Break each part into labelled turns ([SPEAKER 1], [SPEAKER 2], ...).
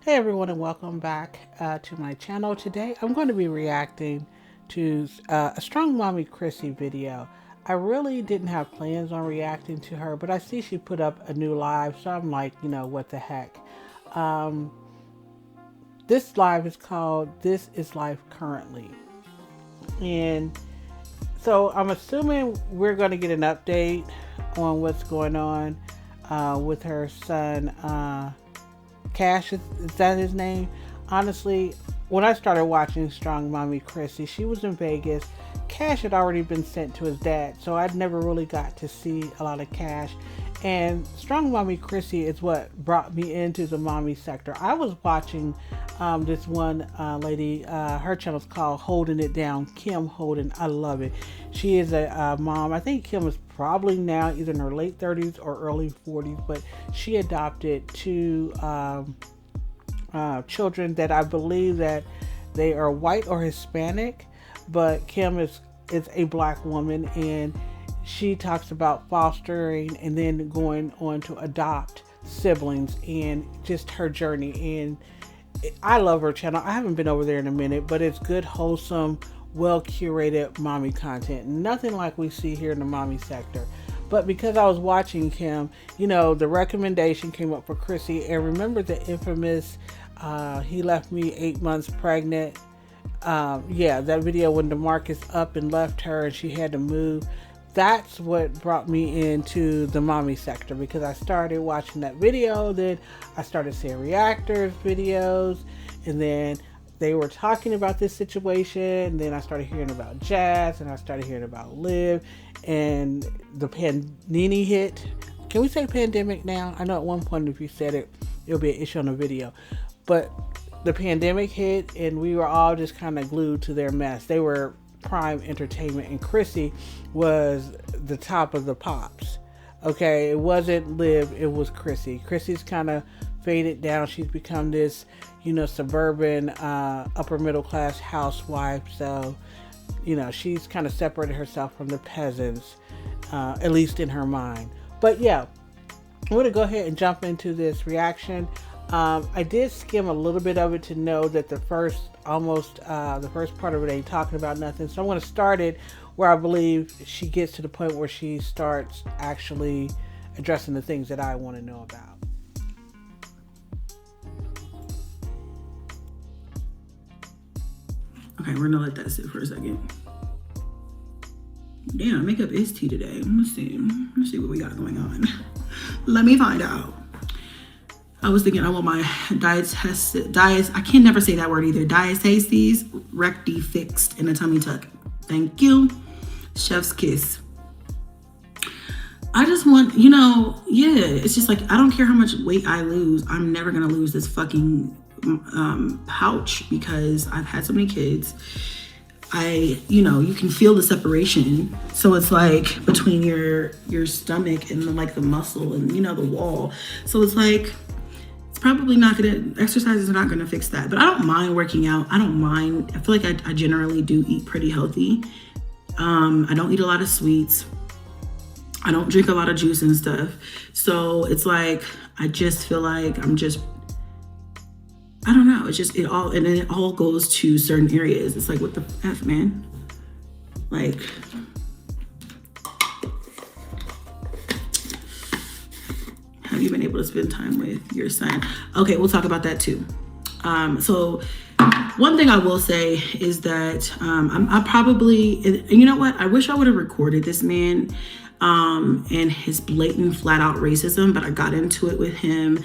[SPEAKER 1] Hey everyone, and welcome back to my channel. Today I'm going to be reacting to a Strong Mommy Chrissy video. I really didn't have plans on reacting to her, but I see she put up a new live, so I'm like, what the heck. Um, this live is called This Is Life Currently. And so I'm assuming we're going to get an update on what's going on with her son. Cash, is that his name? Honestly, when I started watching Strong Mommy Chrissy, she was in Vegas. Cash had already been sent to his dad, so I'd never really got to see a lot of Cash. And Strong Mommy Chrissy is what brought me into the mommy sector. I was watching this one lady, her channel's called Holding It Down, Kim Holden. I love it. She is a mom. I think Kim is probably now either in her late 30s or early 40s, but she adopted two children that I believe that they are white or Hispanic, but Kim is a black woman, and she talks about fostering and then going on to adopt siblings and just her journey. And I love her channel. I haven't been over there in a minute, but it's good, wholesome, well curated mommy content. Nothing like we see here in the mommy sector. But because I was watching Kim, the recommendation came up for Chrissy. And remember the infamous, he left me 8 months pregnant. Yeah, that video when DeMarcus up and left her and she had to move. That's what brought me into the mommy sector, because I started watching that video. Then I started seeing reactors videos, and then they were talking about this situation. And then I started hearing about Jazz, and I started hearing about Liv, and the Panini hit. Can we say pandemic now? I know at one point if you said it, it'll be an issue on the video. But the pandemic hit, and we were all just kind of glued to their mess. They were prime entertainment, and Chrissy was the top of the pops. Okay, it wasn't Liv, it was Chrissy. Chrissy's kind of faded down. She's become this, suburban, upper middle class housewife. So, she's kind of separated herself from the peasants, at least in her mind. But yeah, I'm going to go ahead and jump into this reaction. I did skim a little bit of it to know that the first part of it ain't talking about nothing. So I'm going to start it where I believe she gets to the point where she starts actually addressing the things that I want to know about.
[SPEAKER 2] Okay, we're gonna let that sit for a second. Damn, makeup is tea today. Let's see what we got going on. Let me find out. I was thinking I want my I can never say that word either. Diastasis recti fixed in a tummy tuck. Thank you. Chef's kiss. I just want, it's just like, I don't care how much weight I lose. I'm never going to lose this fucking pouch because I've had so many kids. You can feel the separation. So it's like between your stomach and the muscle and, the wall. So it's like, probably not gonna, exercises are not gonna fix that. But I don't mind working out. I don't mind. I feel like I generally do eat pretty healthy. I don't eat a lot of sweets. I don't drink a lot of juice and stuff. So it's like, I just feel like I don't know. It's just, it all goes to certain areas. It's like, what the F, man? Like, have you been able to spend time with your son? Okay, we'll talk about that too. So one thing I will say is that I probably, and you know what? I wish I would have recorded this man and his blatant flat out racism, but I got into it with him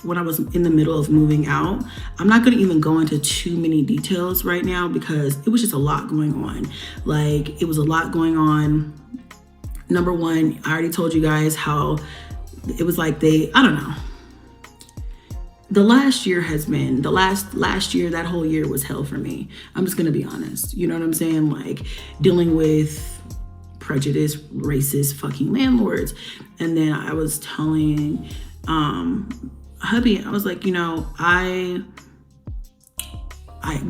[SPEAKER 2] when I was in the middle of moving out. I'm not going to even go into too many details right now because it was just a lot going on. Like, it was a lot going on. Number one, I already told you guys how it was like I don't know. The last year has been, last year, that whole year was hell for me. I'm just going to be honest. You know what I'm saying? Like, dealing with prejudice, racist fucking landlords. And then I was telling hubby, I was like,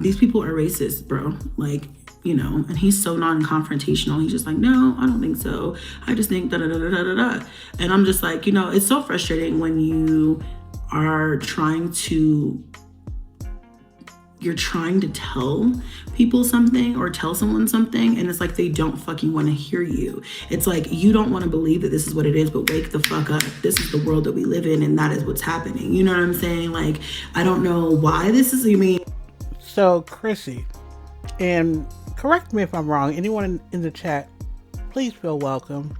[SPEAKER 2] these people are racist, bro. Like, and he's so non-confrontational. He's just like, no, I don't think so. I just think da da da da da da. And I'm just like, it's so frustrating when you are you're trying to tell people something or tell someone something, and it's like they don't fucking want to hear you. It's like you don't want to believe that this is what it is, but wake the fuck up. This is the world that we live in, and that is what's happening. You know what I'm saying? Like, I don't know why this is.
[SPEAKER 1] So, Chrissy, and correct me if I'm wrong, anyone in the chat, please feel welcome.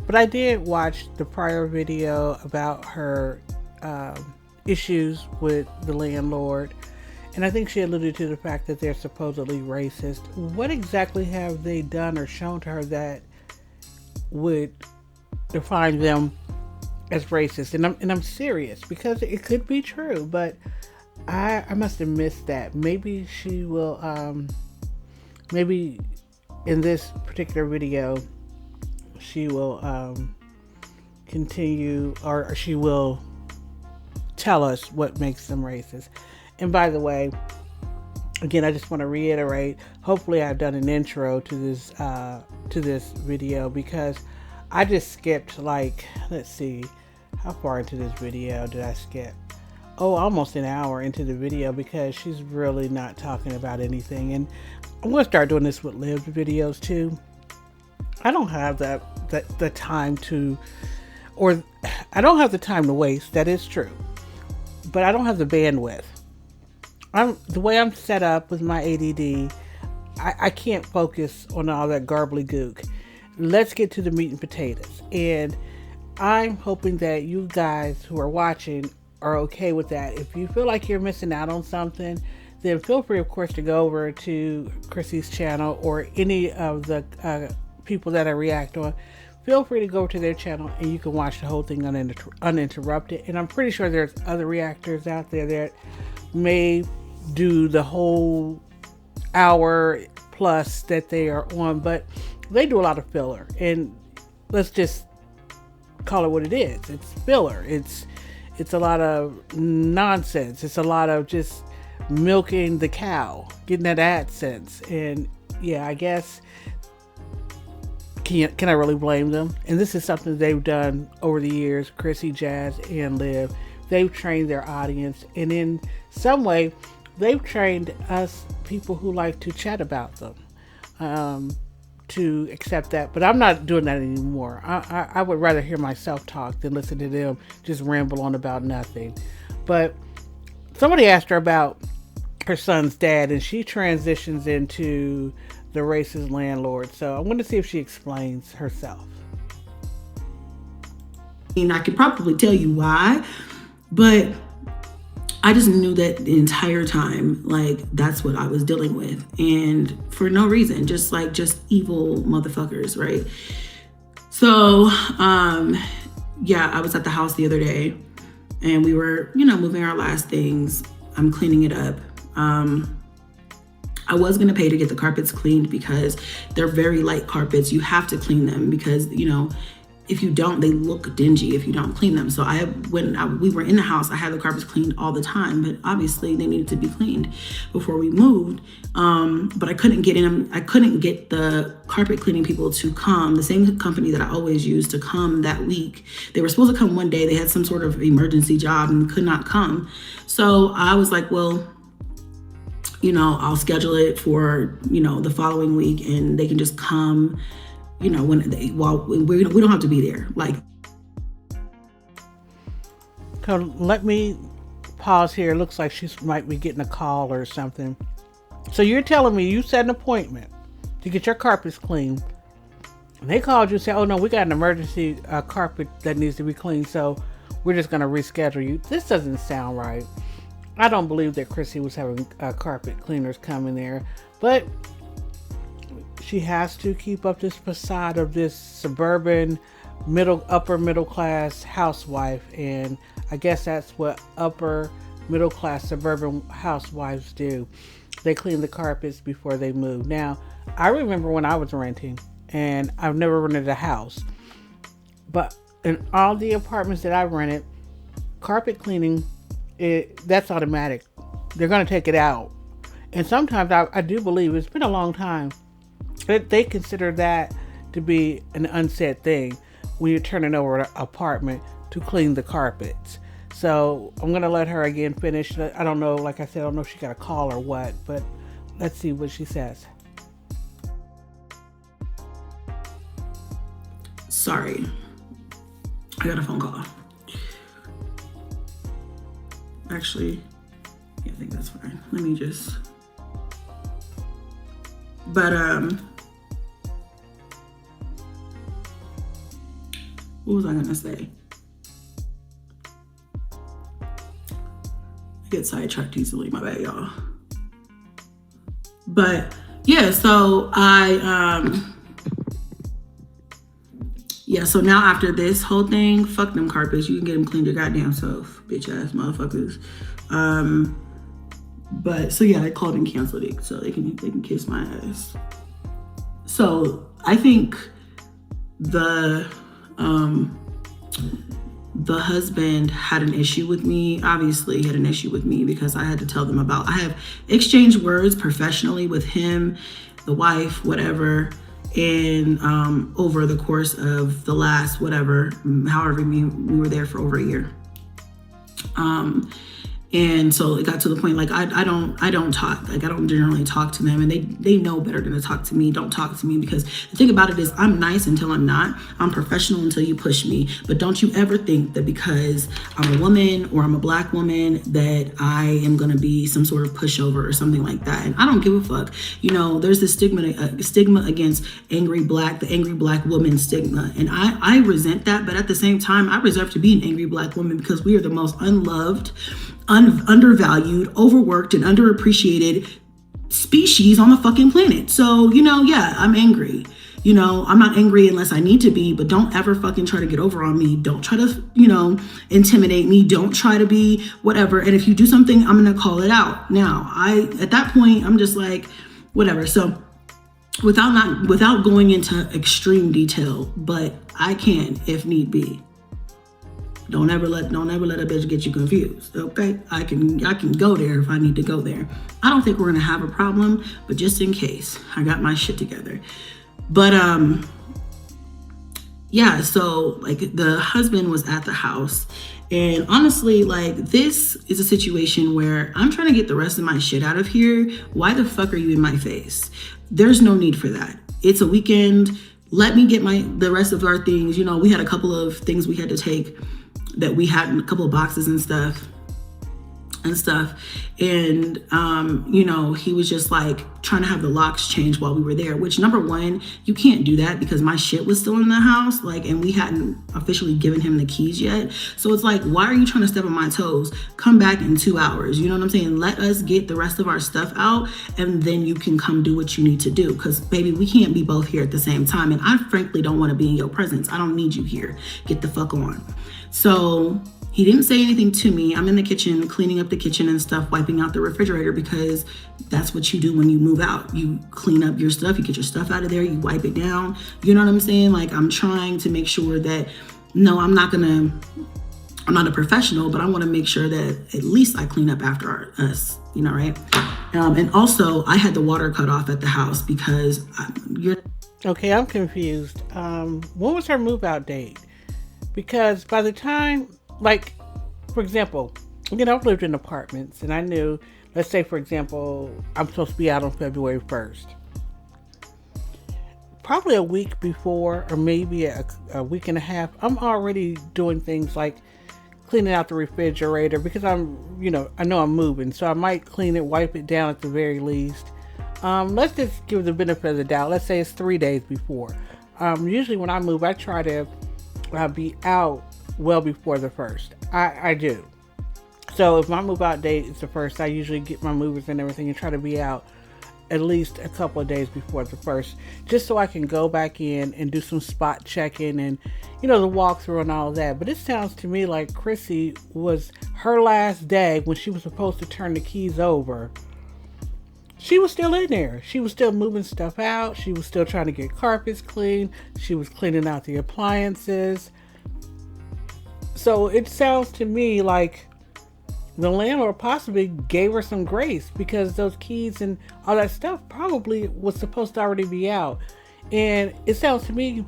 [SPEAKER 1] But I did watch the prior video about her issues with the landlord. And I think she alluded to the fact that they're supposedly racist. What exactly have they done or shown to her that would define them as racist? And I'm serious, because it could be true, but I must have missed that. Maybe she will, maybe in this particular video, she will continue, or she will tell us what makes them racist. And by the way, again, I just want to reiterate, hopefully I've done an intro to this video, because I just skipped, like, let's see, how far into this video did I skip? Oh, almost an hour into the video, because she's really not talking about anything. And I'm going to start doing this with lived videos too. I don't have the time to, or I don't have the time to waste. That is true. But I don't have the bandwidth. The way I'm set up with my ADD, I can't focus on all that garbly gook. Let's get to the meat and potatoes. And I'm hoping that you guys who are watching are okay with that. If you feel like you're missing out on something, then feel free, of course, to go over to Chrissy's channel, or any of the people that I react on. Feel free to go to their channel and you can watch the whole thing uninterrupted. And I'm pretty sure there's other reactors out there that may do the whole hour plus that they are on, but they do a lot of filler, and let's just call it what it is. It's filler. It's a lot of nonsense. It's a lot of just milking the cow, getting that AdSense. And yeah, I guess, can I really blame them? And this is something they've done over the years, Chrissy, Jazz, and Liv. They've trained their audience, and in some way they've trained us people who like to chat about them to accept that. But I'm not doing that anymore. I would rather hear myself talk than listen to them just ramble on about nothing. But somebody asked her about her son's dad, and she transitions into the racist landlord. So I'm going to see if she explains herself.
[SPEAKER 2] And I could probably tell you why, but I just knew that the entire time, like, that's what I was dealing with. And for no reason, just evil motherfuckers, right? So, yeah, I was at the house the other day, and we were, moving our last things. I'm cleaning it up. I was going to pay to get the carpets cleaned because they're very light carpets. You have to clean them because, if you don't, they look dingy if you don't clean them. So when we were in the house, I had the carpets cleaned all the time, but obviously they needed to be cleaned before we moved. But I couldn't get in them. I couldn't get the carpet cleaning people to come, the same company that I always use, to come that week. They were supposed to come one day. They had some sort of emergency job and could not come. So I was like, well, I'll schedule it for, the following week, and they can just come, when we don't have to be there. Like,
[SPEAKER 1] so let me pause here. It looks like she might be getting a call or something. So you're telling me you set an appointment to get your carpets cleaned, and they called you and said, oh no, we got an emergency carpet that needs to be cleaned, so we're just going to reschedule you. This doesn't sound right. I don't believe that Chrissy was having carpet cleaners come in there, but she has to keep up this facade of this suburban upper middle class housewife, and I guess that's what upper middle class suburban housewives do. They clean the carpets before they move. Now, I remember when I was renting, and I've never rented a house, but in all the apartments that I rented, carpet cleaning, that's automatic. They're going to take it out. And sometimes I do believe, it's been a long time, that they consider that to be an unsaid thing when you're turning over an apartment to clean the carpets. So I'm gonna let her again finish. I don't know, like I said, I don't know if she got a call or what, but let's see what she says.
[SPEAKER 2] Sorry, I got a phone call. Actually, yeah, I think that's fine. Let me just. But what was I gonna say? I get sidetracked easily, my bad, y'all. But yeah, so so now after this whole thing, fuck them carpets. You can get them cleaned your goddamn self, bitch ass motherfuckers. But so yeah, I called and canceled it so they can kiss my ass. So I think the husband had an issue with me. Obviously, he had an issue with me because I had to tell them about. I have exchanged words professionally with him, the wife, whatever, and over the course of the last however we were there for over a year. And so it got to the point like I don't talk, like I don't generally talk to them, and they know better than to talk to me. Don't talk to me, because the thing about it is I'm nice until I'm not. I'm professional until you push me. But don't you ever think that because I'm a woman or I'm a black woman that I am gonna be some sort of pushover or something like that. And I don't give a fuck. You know, there's this stigma against the angry black woman stigma, and I resent that. But at the same time, I reserve to be an angry black woman because we are the most unloved, undervalued, overworked, and underappreciated species on the fucking planet. So, you know, yeah, I'm angry. You know, I'm not angry unless I need to be, but don't ever fucking try to get over on me. Don't try to, you know, intimidate me. Don't try to be whatever. And if you do something, I'm going to call it out. Now, at that point, I'm just like, whatever. So without going into extreme detail, but I can if need be. Don't ever let a bitch get you confused, okay? I can go there if I need to go there. I don't think we're gonna have a problem, but just in case, I got my shit together. But yeah, so like the husband was at the house, and honestly, like this is a situation where I'm trying to get the rest of my shit out of here. Why the fuck are you in my face? There's no need for that. It's a weekend. Let me get the rest of our things. You know, we had a couple of things we had to take that we had in a couple of boxes and stuff. And, you know, he was just like trying to have the locks changed while we were there, which number one, you can't do that because my shit was still in the house. Like, and we hadn't officially given him the keys yet. So it's like, why are you trying to step on my toes? Come back in 2 hours. You know what I'm saying? Let us get the rest of our stuff out, and then you can come do what you need to do. Cause baby, we can't be both here at the same time. And I frankly don't want to be in your presence. I don't need you here. Get the fuck on. So he didn't say anything to me. I'm in the kitchen, cleaning up the kitchen and stuff, wiping out the refrigerator, because that's what you do when you move out. You clean up your stuff, you get your stuff out of there, you wipe it down. You know what I'm saying? Like, I'm trying to make sure that, no, I'm not a professional, but I want to make sure that at least I clean up after us, you know, right? And also, I had the water cut off at the house because
[SPEAKER 1] Okay, I'm confused. When was her move out date? Because by the time, like, for example, you know, I've lived in apartments, and I knew, let's say, for example, I'm supposed to be out on February 1st. Probably a week before, or maybe a week and a half, I'm already doing things like cleaning out the refrigerator, because I'm, you know, I know I'm moving, so I might clean it, wipe it down at the very least. Let's just give the benefit of the doubt. Let's say it's 3 days before. Usually when I move, I try to be out well before the 1st. I do. So if my move out date is the 1st, I usually get my movers and everything and try to be out at least a couple of days before the 1st, just so I can go back in and do some spot checking and, you know, the walkthrough and all of that. But it sounds to me like Chrissy was her last day when she was supposed to turn the keys over. She was still in there. She was still moving stuff out. She was still trying to get carpets clean. She was cleaning out the appliances. So it sounds to me like the landlord possibly gave her some grace, because those keys and all that stuff probably was supposed to already be out. And it sounds to me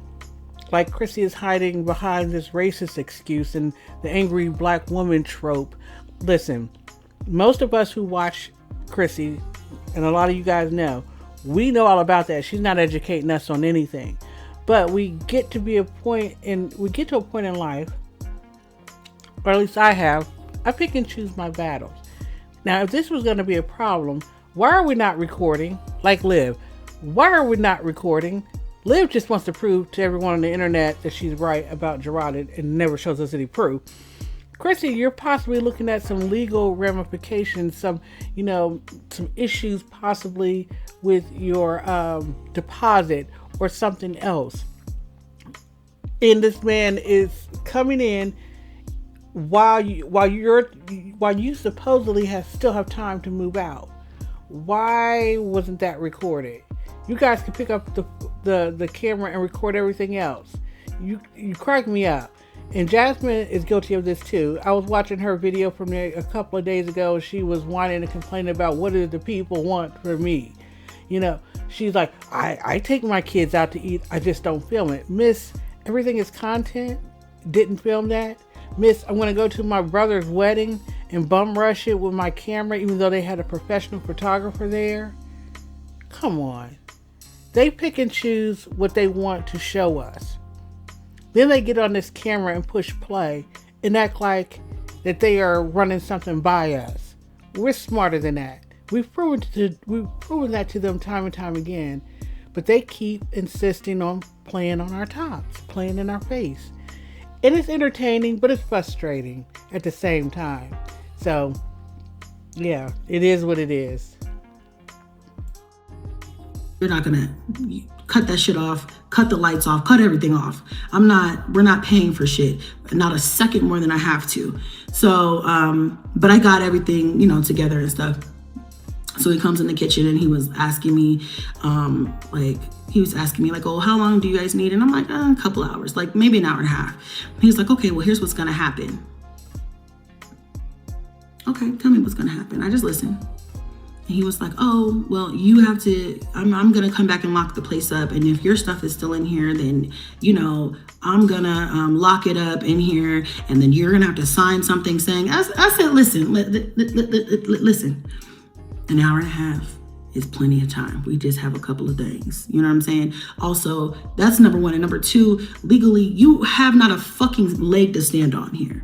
[SPEAKER 1] like Chrissy is hiding behind this racist excuse and the angry black woman trope. Listen, most of us who watch Chrissy, and a lot of you guys know, we know all about that. She's not educating us on anything. But we get to a point in life, or at least I pick and choose my battles. Now, if this was going to be a problem, why are we not recording? Like Liv. Why are we not recording? Liv just wants to prove to everyone on the internet that she's right about Gerard and never shows us any proof. Chrissy, you're possibly looking at some legal ramifications, some issues possibly with your deposit or something else. And this man is coming in while you supposedly still have time to move out. Why wasn't that recorded? You guys can pick up the camera and record everything else. You crack me up. And Jasmine is guilty of this too. I was watching her video from there a couple of days ago. She was whining and complaining about what do the people want from me. She's like, I take my kids out to eat. I just don't film it. Miss, everything is content. Didn't film that. Miss, I'm going to go to my brother's wedding and bum rush it with my camera, even though they had a professional photographer there. Come on. They pick and choose what they want to show us. Then they get on this camera and push play and act like that they are running something by us. We're smarter than that. We've proven that to them time and time again, but they keep insisting on playing on our tops, playing in our face. And it's entertaining, but it's frustrating at the same time. So, yeah, it is what it is.
[SPEAKER 2] You're not gonna cut that shit off, cut the lights off, cut everything off. We're not paying for shit, not a second more than I have to. So, but I got everything, together and stuff. So he comes in the kitchen and he was asking me, oh, how long do you guys need? And I'm like, a couple hours, like maybe an hour and a half. And he's like, okay, well, here's what's gonna happen. Okay, tell me what's gonna happen. I just listen. And he was like, oh, well, you have to, I'm going to come back and lock the place up. And if your stuff is still in here, then, I'm going to lock it up in here. And then you're going to have to sign something saying, I said, listen, listen, an hour and a half is plenty of time. We just have a couple of things. You know what I'm saying? Also, that's number one. And number two, legally, you have not a fucking leg to stand on here.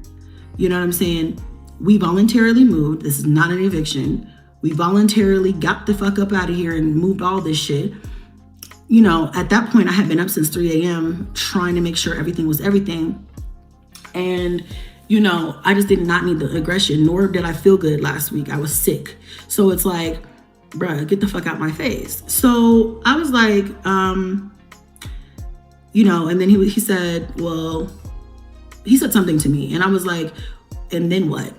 [SPEAKER 2] You know what I'm saying? We voluntarily moved. This is not an eviction. We voluntarily got the fuck up out of here and moved all this shit. At that point, I had been up since 3 a.m. trying to make sure everything was everything. And, I just did not need the aggression, nor did I feel good last week. I was sick. So it's like, bruh, get the fuck out my face. So I was like, and then he said, well, he said something to me. And I was like, and then what?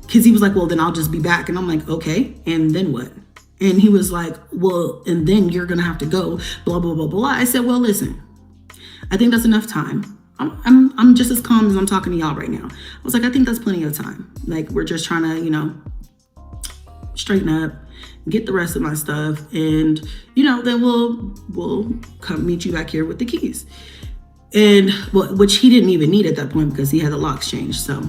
[SPEAKER 2] Because he was like, well, then I'll just be back. And I'm like, okay, and then what? And he was like, well, and then you're going to have to go, blah, blah, blah, blah. I said, well, listen, I think that's enough time. I'm just as calm as I'm talking to y'all right now. I was like, I think that's plenty of time. Like, we're just trying to, straighten up, get the rest of my stuff. And, then we'll come meet you back here with the keys. And which he didn't even need at that point because he had the locks changed. So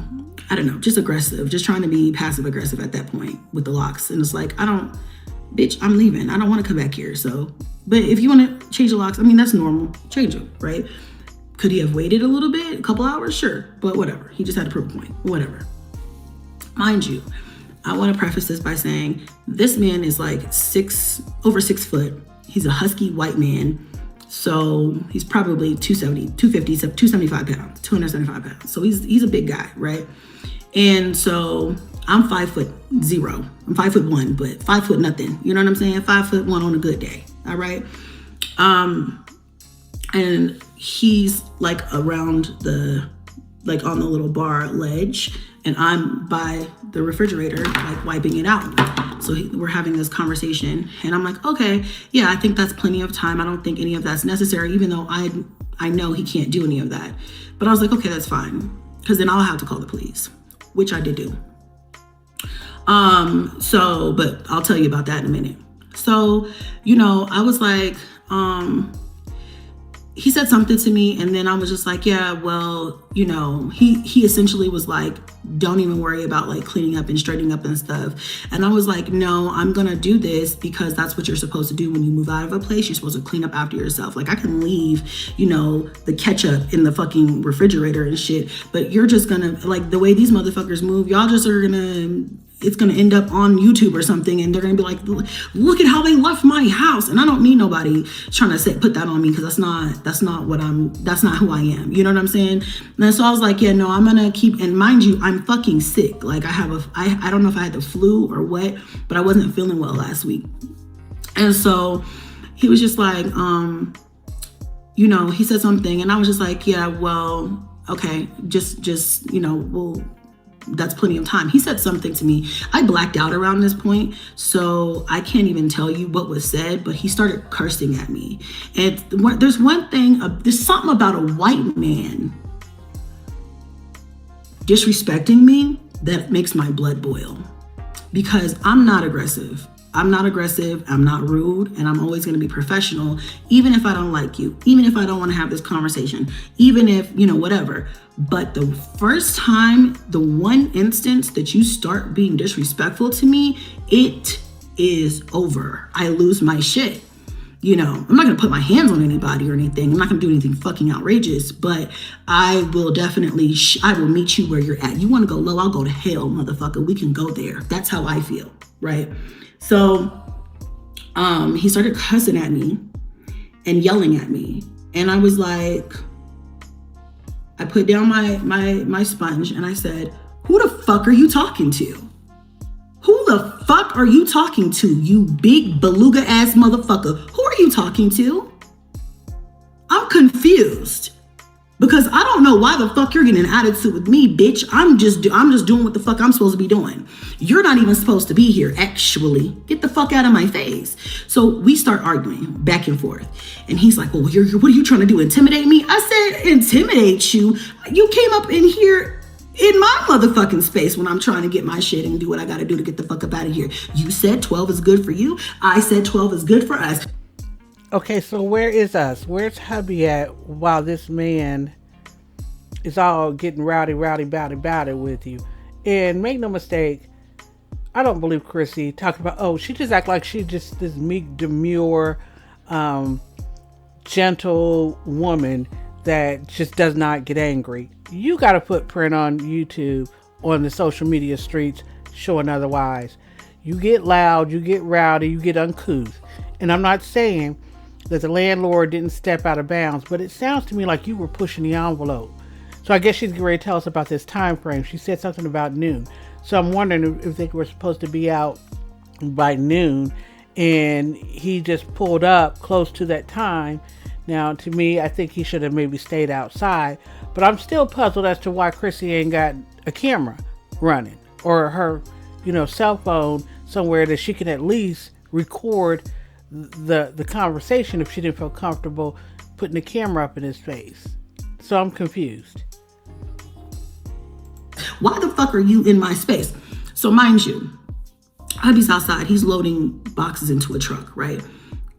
[SPEAKER 2] I don't know, just aggressive, just trying to be passive aggressive at that point with the locks. And it's like, bitch, I'm leaving. I don't want to come back here. So, but if you want to change the locks, that's normal. Change them, right? Could he have waited a little bit, a couple hours? Sure, but whatever. He just had to prove a point, whatever. Mind you, I want to preface this by saying this man is like over 6 foot. He's a husky white man. So he's probably 270, 250, 275 pounds, 275 pounds. So he's a big guy, right? And so I'm 5'0". I'm 5'1", but 5 foot nothing. You know what I'm saying? 5'1" on a good day. All right. And he's like around on the little bar ledge, and I'm by the refrigerator, like wiping it out. So we're having this conversation, and I'm like, okay, yeah, I think that's plenty of time. I don't think any of that's necessary, even though I know he can't do any of that. But I was like, okay, that's fine, because then I'll have to call the police, which I did do. But I'll tell you about that in a minute. So, I was like, he said something to me, and then I was just like, yeah, well, you know, he essentially was like, don't even worry about like cleaning up and straightening up and stuff. And I was like, no, I'm gonna do this because that's what you're supposed to do when you move out of a place. You're supposed to clean up after yourself. Like, I can leave, you know, the ketchup in the fucking refrigerator and shit, but you're just gonna, like, the way these motherfuckers move, y'all just are gonna, it's going to end up on YouTube or something, and they're going to be like, look at how they left my house. And I don't need nobody trying to put that on me, because that's not who I am. You know what I'm saying? And so I was like, yeah, no, I'm going to keep, and mind you, I'm fucking sick. Like, I don't know if I had the flu or what, but I wasn't feeling well last week. And so he was just like, you know, he said something, and I was just like, yeah, well, okay, just, you know, that's plenty of time. He said something to me. I blacked out around this point, so I can't even tell you what was said, but he started cursing at me. And there's something about a white man disrespecting me that makes my blood boil, because I'm not aggressive. I'm not rude, and I'm always going to be professional, even if I don't like you, even if I don't want to have this conversation, even if, you know, whatever. But the first time, the one instance that you start being disrespectful to me, it is over. I lose my shit. You know, I'm not going to put my hands on anybody or anything. I'm not going to do anything fucking outrageous, but I will definitely, I will meet you where you're at. You want to go low, I'll go to hell, motherfucker. We can go there. That's how I feel, right? So he started cussing at me and yelling at me. And I was like, I put down my sponge and I said, who the fuck are you talking to? Who the fuck are you talking to, you big beluga ass motherfucker? Who are you talking to? I'm confused. Because I don't know why the fuck you're getting an attitude with me, bitch. I'm just doing what the fuck I'm supposed to be doing. You're not even supposed to be here, actually. Get the fuck out of my face. So we start arguing back and forth. And he's like, well, what are you trying to do, intimidate me? I said, intimidate you? You came up in here in my motherfucking space when I'm trying to get my shit and do what I gotta do to get the fuck up out of here. You said 12 is good for you. I said 12 is good for us.
[SPEAKER 1] Okay, so where is us? Where's hubby at while this man is all getting rowdy with you? And make no mistake, I don't believe Chrissy talking about, she just act like she just this meek, demure, gentle woman that just does not get angry. You got a footprint on YouTube, on the social media streets, showing otherwise. You get loud, you get rowdy, you get uncouth. And I'm not saying that the landlord didn't step out of bounds, but it sounds to me like you were pushing the envelope. So I guess she's going to tell us about this time frame. She said something about noon. So I'm wondering if they were supposed to be out by noon and he just pulled up close to that time. Now, to me, I think he should have maybe stayed outside, but I'm still puzzled as to why Chrissy ain't got a camera running or her, cell phone somewhere that she can at least record the conversation if she didn't feel comfortable putting the camera up in his face. So I'm confused.
[SPEAKER 2] Why the fuck are you in my space? So mind you, hubby's outside. He's loading boxes into a truck, right?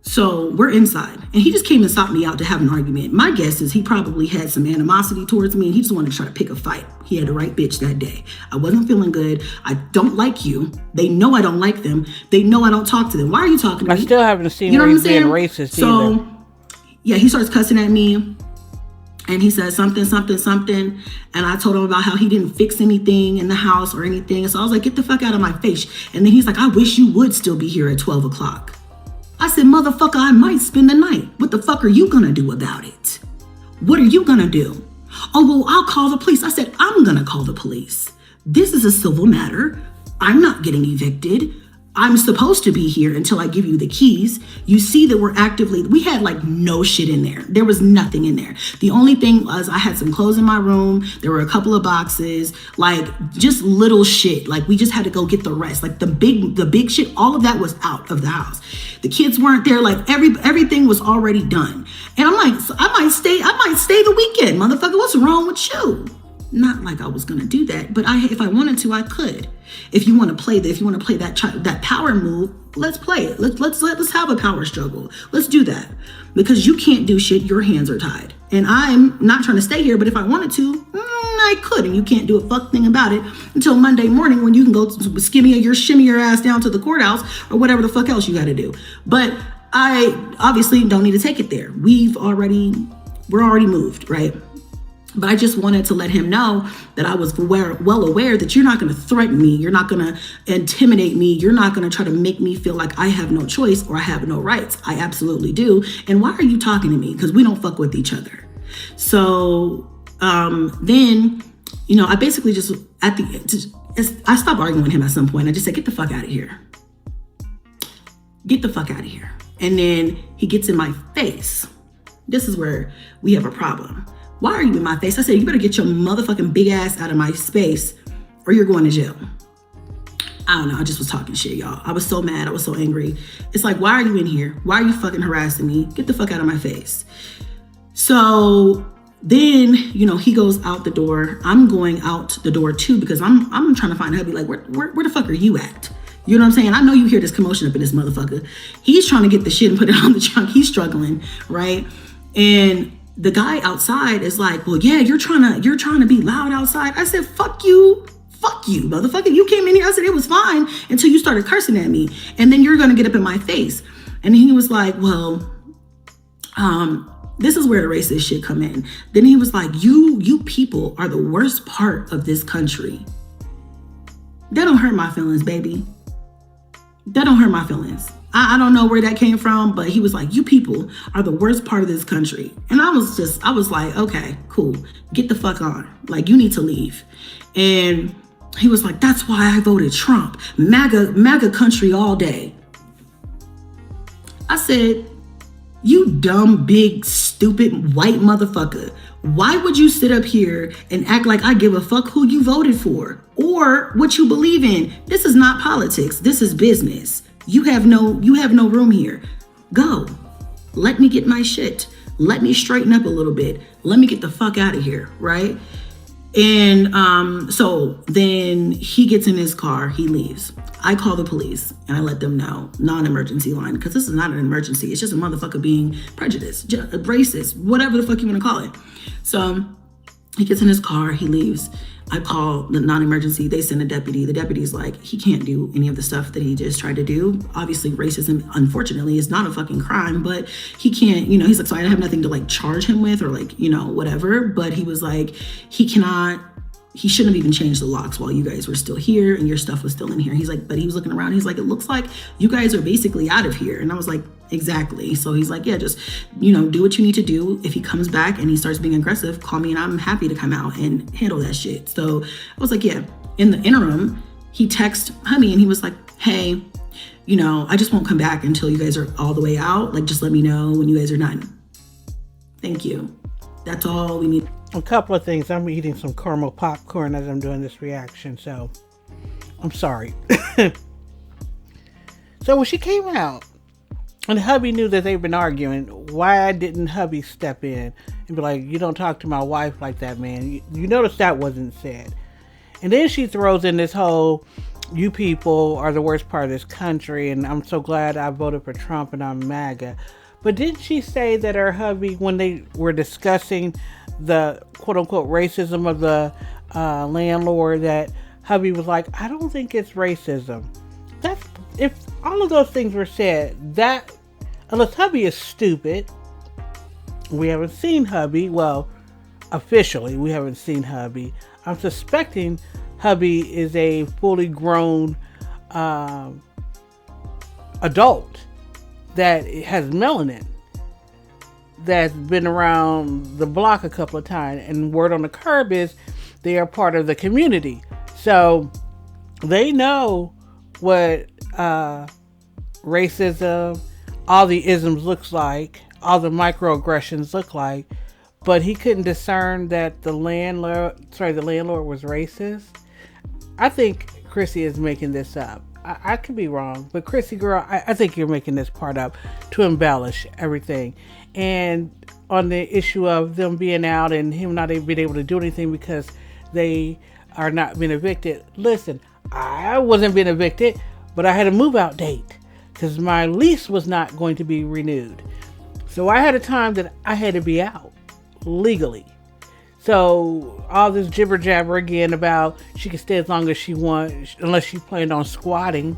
[SPEAKER 2] So we're inside and he just came and sought me out to have an argument. My guess is he probably had some animosity towards me and he just wanted to try to pick a fight. He had the right bitch that day. I wasn't feeling good. I don't like you. They know I don't like them. They know I don't talk to them. Why are you talking to me?
[SPEAKER 1] I still haven't seen where he's being racist either.
[SPEAKER 2] So yeah, he starts cussing at me. And he said something. And I told him about how he didn't fix anything in the house or anything. So I was like, get the fuck out of my face. And then he's like, I wish you would still be here at 12 o'clock. I said, motherfucker, I might spend the night. What the fuck are you gonna do about it? What are you gonna do? Oh, well, I'll call the police. I said, I'm gonna call the police. This is a civil matter. I'm not getting evicted. I'm supposed to be here until I give you the keys. You see that we had like no shit in there. There was nothing in there. The only thing was I had some clothes in my room. There were a couple of boxes, like just little shit. Like we just had to go get the rest. Like the big shit, all of that was out of the house. The kids weren't there. Like everything was already done. And I'm like, I might stay the weekend, motherfucker. What's wrong with you? Not like I was gonna do that, but if I wanted to, I could. If you want to play that power move, let's play it. Let's have a power struggle. Let's do that, because you can't do shit. Your hands are tied, and I'm not trying to stay here. But if I wanted to, I could, and you can't do a fuck thing about it until Monday morning, when you can go shimmy your ass down to the courthouse or whatever the fuck else you got to do. But I obviously don't need to take it there. We're already moved, right? But I just wanted to let him know that I was well aware that you're not going to threaten me. You're not going to intimidate me. You're not going to try to make me feel like I have no choice or I have no rights. I absolutely do. And why are you talking to me? Because we don't fuck with each other. So then, I basically just I stopped arguing with him at some point. I just said, get the fuck out of here. Get the fuck out of here. And then he gets in my face. This is where we have a problem. Why are you in my face? I said, you better get your motherfucking big ass out of my space or you're going to jail. I don't know. I just was talking shit, y'all. I was so mad. I was so angry. It's like, why are you in here? Why are you fucking harassing me? Get the fuck out of my face. So then, he goes out the door. I'm going out the door too, because I'm trying to find hubby. Like, where the fuck are you at? You know what I'm saying? I know you hear this commotion up in this motherfucker. He's trying to get the shit and put it on the trunk. He's struggling, right? And the guy outside is like, well, yeah, you're trying to be loud outside. I said, fuck you, motherfucker. You came in here. I said, it was fine until you started cursing at me. And then you're going to get up in my face. And he was like, well, this is where the racist shit come in. Then he was like, you people are the worst part of this country. That don't hurt my feelings, baby. That don't hurt my feelings. I don't know where that came from, but he was like, you people are the worst part of this country. And I was like, okay, cool. Get the fuck on. Like, you need to leave. And he was like, that's why I voted Trump. MAGA country all day. I said, you dumb, big, stupid, white motherfucker. Why would you sit up here and act like I give a fuck who you voted for or what you believe in? This is not politics. This is business. You have no room here. Go. Let me get my shit. Let me straighten up a little bit. Let me get the fuck out of here, right? And so then he gets in his car, he leaves. I call the police and I let them know, non-emergency line, because this is not an emergency. It's just a motherfucker being prejudiced, racist, whatever the fuck you want to call it. So he gets in his car, he leaves. I call the non-emergency. They send a deputy. The deputy's like, he can't do any of the stuff that he just tried to do. Obviously, racism, unfortunately, is not a fucking crime, but he can't, he's like, so I have nothing to like charge him with or like, whatever. But he was like, he shouldn't have even changed the locks while you guys were still here and your stuff was still in here. He's like, but he was looking around. He's like, it looks like you guys are basically out of here. And I was like, exactly. So he's like, yeah, just, do what you need to do. If he comes back and he starts being aggressive, call me and I'm happy to come out and handle that shit. So I was like, yeah. In the interim, he texted Hummy and he was like, hey, I just won't come back until you guys are all the way out. Like, just let me know when you guys are done. Thank you. That's all we need.
[SPEAKER 1] A couple of things. I'm eating some caramel popcorn as I'm doing this reaction, so I'm sorry. So when she came out and hubby knew that they've been arguing, why didn't hubby step in and be like, you don't talk to my wife like that, man? You notice that wasn't said. And then she throws in this whole, you people are the worst part of this country, and I'm so glad I voted for Trump and I'm MAGA. But didn't she say that her hubby, when they were discussing the quote-unquote racism of the landlord, that hubby was like, I don't think it's racism. That's, if all of those things were said, that, unless hubby is stupid, we haven't seen hubby, well, officially, we haven't seen hubby. I'm suspecting hubby is a fully grown adult that has melanin, that's been around the block a couple of times, and word on the curb is they are part of the community, so they know what racism, all the isms looks like, all the microaggressions look like. But he couldn't discern that the landlord was racist. I think Chrissy is making this up. I could be wrong, but Chrissy girl, I think you're making this part up to embellish everything. And on the issue of them being out and him not being able to do anything because they are not being evicted. Listen, I wasn't being evicted, but I had a move out date because my lease was not going to be renewed. So I had a time that I had to be out legally. So all this jibber jabber again about she could stay as long as she wants, unless she planned on squatting.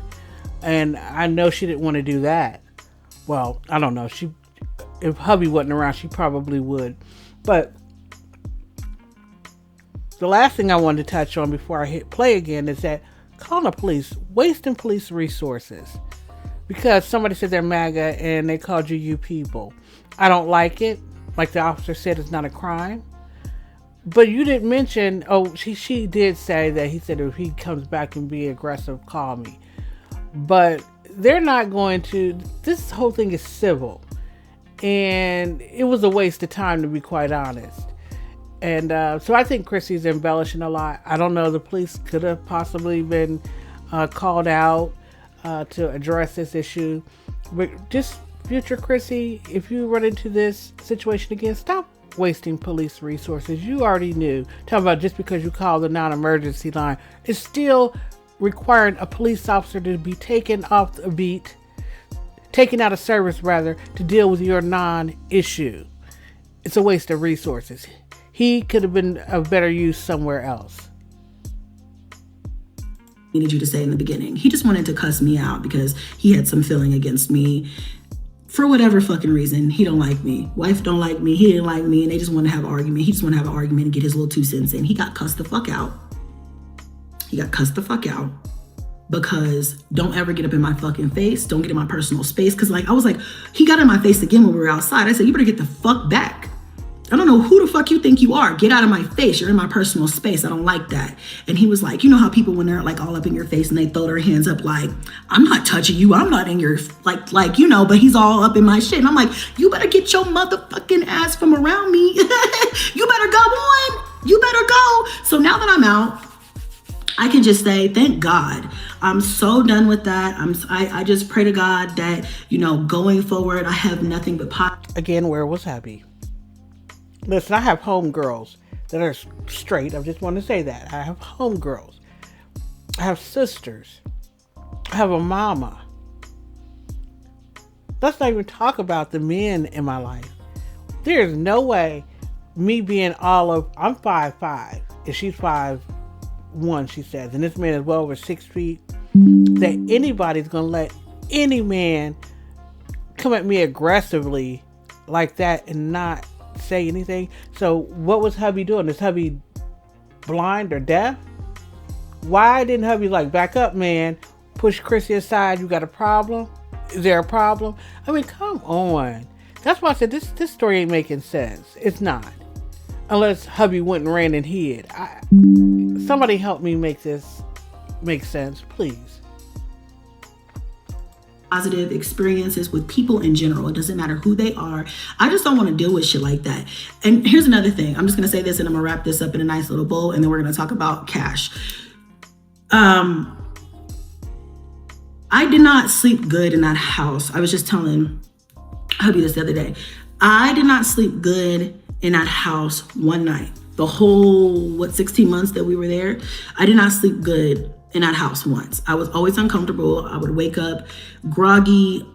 [SPEAKER 1] And I know she didn't want to do that. Well, I don't know. If hubby wasn't around, she probably would. But the last thing I wanted to touch on before I hit play again is that calling the police, wasting police resources. Because somebody said they're MAGA and they called you people. I don't like it. Like the officer said, it's not a crime. But you didn't mention, she did say that he said if he comes back and be aggressive, call me. But they're not going to, this whole thing is civil. And it was a waste of time, to be quite honest. And so I think Chrissy's embellishing a lot. I don't know, the police could have possibly been called out to address this issue. But just future Chrissy, if you run into this situation again, stop wasting police resources. You already knew. Talking about just because you called the non-emergency line, it's still requiring a police officer to be taken off the beat, taken out of service rather, to deal with your non-issue. It's a waste of resources. He could have been of better use somewhere else.
[SPEAKER 2] Needed you to say in the beginning. He just wanted to cuss me out because he had some feeling against me. For whatever fucking reason, he don't like me. Wife don't like me. He didn't like me. And they just want to have an argument. He just want to have an argument and get his little 2 cents in. He got cussed the fuck out. He got cussed the fuck out because don't ever get up in my fucking face. Don't get in my personal space. Because I was like, he got in my face again when we were outside. I said, you better get the fuck back. I don't know who the fuck you think you are. Get out of my face. You're in my personal space. I don't like that. And he was like, you know how people, when they're all up in your face and they throw their hands up like, I'm not touching you. I'm not in your, but he's all up in my shit. And I'm like, you better get your motherfucking ass from around me. You better go on. You better go. So now that I'm out, I can just say, thank God. I'm so done with that. I just pray to God that, going forward, I have nothing but
[SPEAKER 1] Again, where was happy? Listen, I have homegirls that are straight. I just want to say that. I have homegirls. I have sisters. I have a mama. Let's not even talk about the men in my life. There's no way me being I'm 5'5", and she's 5'1", she says, and this man is well over 6 feet, that anybody's going to let any man come at me aggressively like that and not say anything. So what was hubby doing? Is hubby blind or deaf? Why didn't hubby back up, man, push Chrissy aside? You got a problem? Is there a problem? I mean, come on. That's why I said this story ain't making sense. It's not, unless hubby went and ran and hid. Somebody help me make this make sense, please.
[SPEAKER 2] Positive experiences with people in general. It doesn't matter who they are. I just don't want to deal with shit like that. And here's another thing. I'm just going to say this and I'm going to wrap this up in a nice little bowl and then we're going to talk about cash. I did not sleep good in that house. I was just telling hubby this the other day. I did not sleep good in that house one night. The whole, 16 months that we were there, I did not sleep good in that house once. I was always uncomfortable. I would wake up groggy,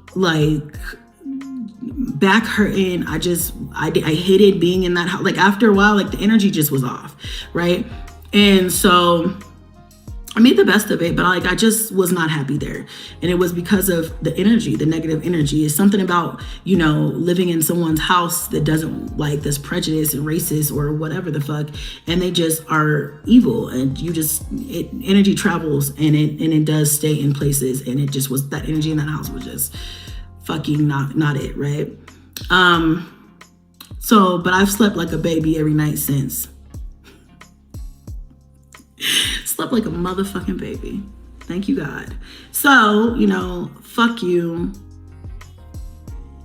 [SPEAKER 2] back hurting. I hated being in that house. After a while, the energy just was off, right? And so I made the best of it, but I just was not happy there. And it was because of the energy, the negative energy. It's something about, living in someone's house that doesn't that's prejudice and racist or whatever the fuck. And they just are evil. And energy travels and it does stay in places. And it just was, that energy in that house was just fucking not it, right? But I've slept like a baby every night since. Slept like a motherfucking baby. Thank you, God. So, fuck you,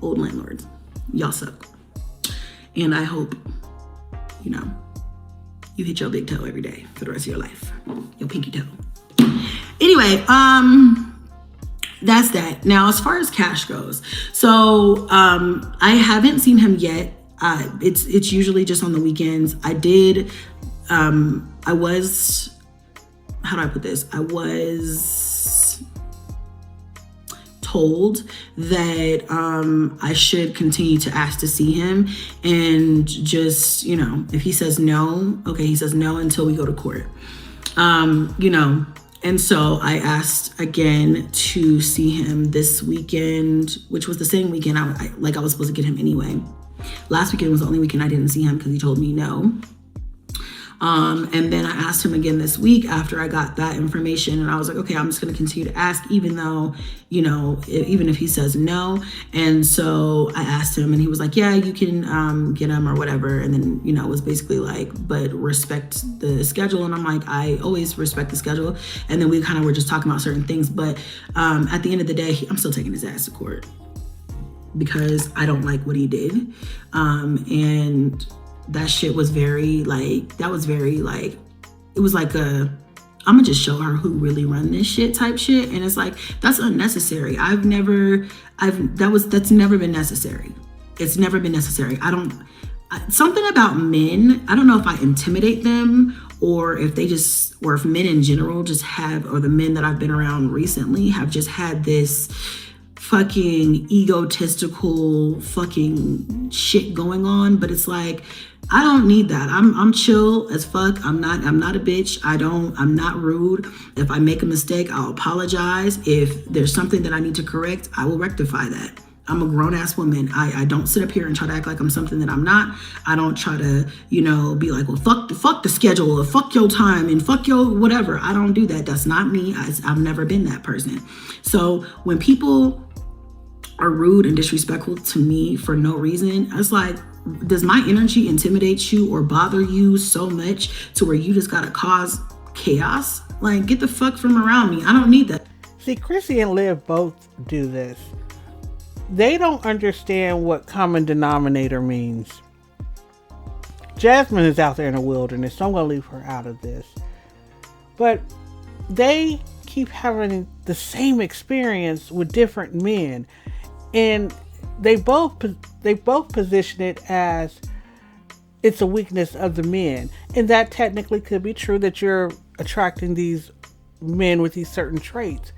[SPEAKER 2] old landlords. Y'all suck. And I hope, you hit your big toe every day for the rest of your life. Your pinky toe. Anyway, that's that. Now, as far as cash goes, so I haven't seen him yet. It's usually just on the weekends. I did I was, how do I put this? I was told that I should continue to ask to see him, and just, if he says no, okay, he says no until we go to court. And so I asked again to see him this weekend, which was the same weekend I was supposed to get him anyway. Last weekend was the only weekend I didn't see him because he told me no. And then I asked him again this week after I got that information, and I was like, okay, I'm just going to continue to ask, even though, even if he says no. And so I asked him, and he was like, yeah, you can get him or whatever. And then, it was basically like, but respect the schedule. And I'm like, I always respect the schedule. And then we kind of were just talking about certain things. But at the end of the day, I'm still taking his ass to court because I don't like what he did. And that shit was very like, it was like I'm gonna just show her who really run this shit type shit. And it's like, that's unnecessary. That's never been necessary. It's never been necessary. Something about men, I don't know if I intimidate them or if if men in general just have, or the men that I've been around recently have just had this fucking egotistical fucking shit going on. But it's like, I don't need that. I'm chill as fuck. I'm not a bitch. I'm not rude. If I make a mistake, I'll apologize. If there's something that I need to correct, I will rectify that. I'm a grown ass woman. I don't sit up here and try to act like I'm something that I'm not. I don't try to, be like, well, fuck the schedule, or fuck your time, and fuck your whatever. I don't do that. That's not me. I've never been that person. So when people are rude and disrespectful to me for no reason, it's like, does my energy intimidate you or bother you so much to where you just gotta cause chaos? Like, get the fuck from around me. I don't need that.
[SPEAKER 1] See, Chrissy and Liv both do this. They don't understand what common denominator means. Jasmine is out there in the wilderness, so I'm going to leave her out of this. But they keep having the same experience with different men. And they both position it as it's a weakness of the men. And that technically could be true, that you're attracting these men with these certain traits.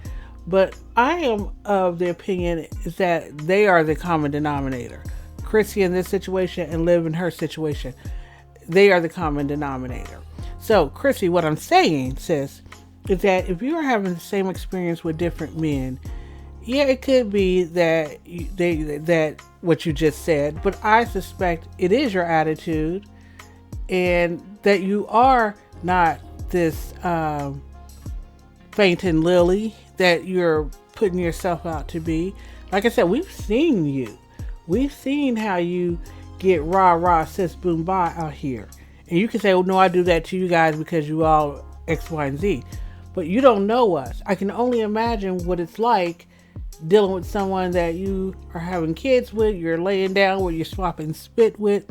[SPEAKER 1] But I am of the opinion is that they are the common denominator. Chrissy in this situation and Liv in her situation, they are the common denominator. So, Chrissy, what I'm saying, sis, is that if you are having the same experience with different men, yeah, it could be that that what you just said, but I suspect it is your attitude, and that you are not this fainting lily that you're putting yourself out to be. Like I said, we've seen you. We've seen how you get rah, sis, boom, bye out here. And you can say, oh, no, I do that to you guys because you all X, Y, and Z. But you don't know us. I can only imagine what it's like dealing with someone that you are having kids with, you're laying down with, you're swapping spit with.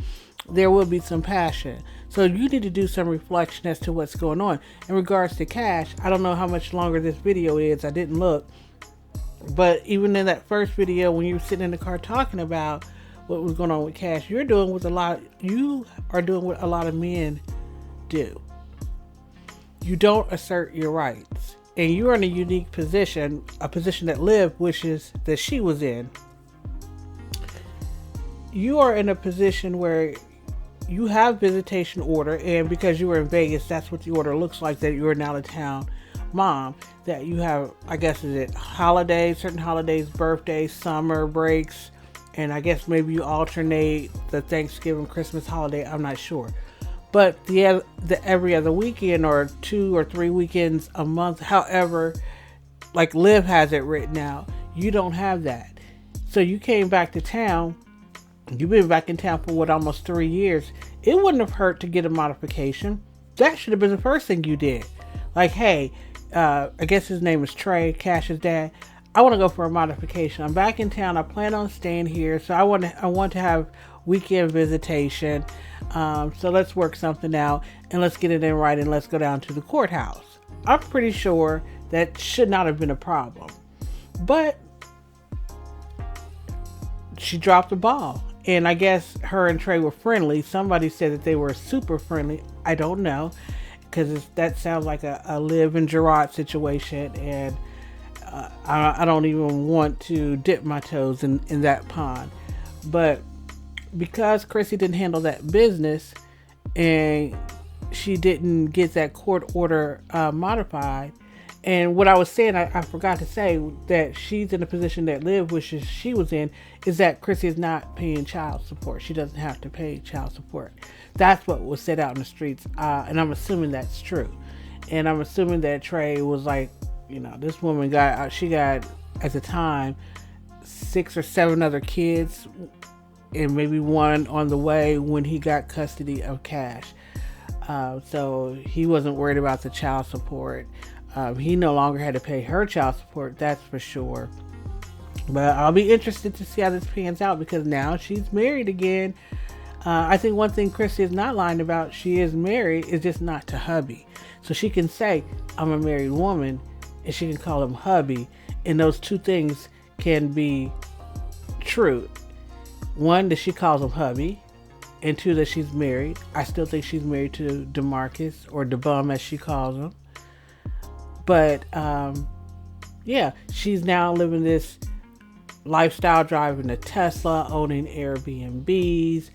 [SPEAKER 1] There will be some passion. So you need to do some reflection as to what's going on. In regards to Cash, I don't know how much longer this video is. I didn't look. But even in that first video, when you were sitting in the car talking about what was going on with Cash, you are doing what a lot of men do. You don't assert your rights. And you're in a unique position, a position that Liv wishes that she was in. You are in a position where you have visitation order, and because you were in Vegas, that's what the order looks like, that you're an out-of-town mom, that you have, I guess, is it holidays, certain holidays, birthdays, summer breaks, and I guess maybe you alternate the Thanksgiving, Christmas holiday, I'm not sure. But the every other weekend or 2 or 3 weekends a month, however, like Liv has it written out, you don't have that. So you came back to town. You've been back in town for almost 3 years. It wouldn't have hurt to get a modification. That should have been the first thing you did. Like, hey, I guess his name is Trey, Cash's dad. I want to go for a modification. I'm back in town. I plan on staying here. So I want to have weekend visitation. So let's work something out and let's get it in writing. Let's go down to the courthouse. I'm pretty sure that should not have been a problem. But she dropped the ball. And I guess her and Trey were friendly. Somebody said that they were super friendly. I don't know, because that sounds like a Liv and Gerard situation, and I don't even want to dip my toes in that pond. But because Chrissy didn't handle that business, and she didn't get that court order modified. And what I was saying, I forgot to say that she's in a position that Liv wishes she was in, is that Chrissy is not paying child support. She doesn't have to pay child support. That's what was said out in the streets, and I'm assuming that's true. And I'm assuming that Trey was like, this woman she got at the time 6 or 7 other kids, and maybe one on the way when he got custody of Cash. So he wasn't worried about the child support. He no longer had to pay her child support, that's for sure. But I'll be interested to see how this pans out, because now she's married again. I think one thing Chrissy is not lying about, she is married, is just not to hubby. So she can say, I'm a married woman, and she can call him hubby, and those two things can be true. One, that she calls him hubby, and two, that she's married. I still think she's married to DeMarcus, or DeBum as she calls him. But yeah, she's now living this lifestyle, driving a Tesla, owning Airbnbs,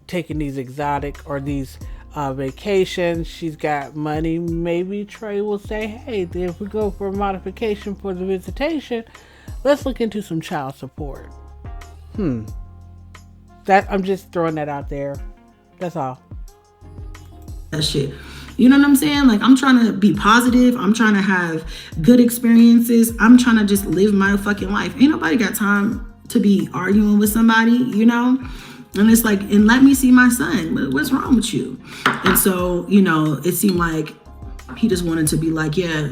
[SPEAKER 1] taking these exotic or these vacations. She's got money. Maybe Trey will say, hey, if we go for a modification for the visitation, let's look into some child support. That, I'm just throwing that out there. That's all.
[SPEAKER 2] That shit. You know what I'm saying? Like, I'm trying to be positive. I'm trying to have good experiences. I'm trying to just live my fucking life. Ain't nobody got time to be arguing with somebody, And it's like, and let me see my son. What's wrong with you? And so, it seemed like he just wanted to be like, yeah,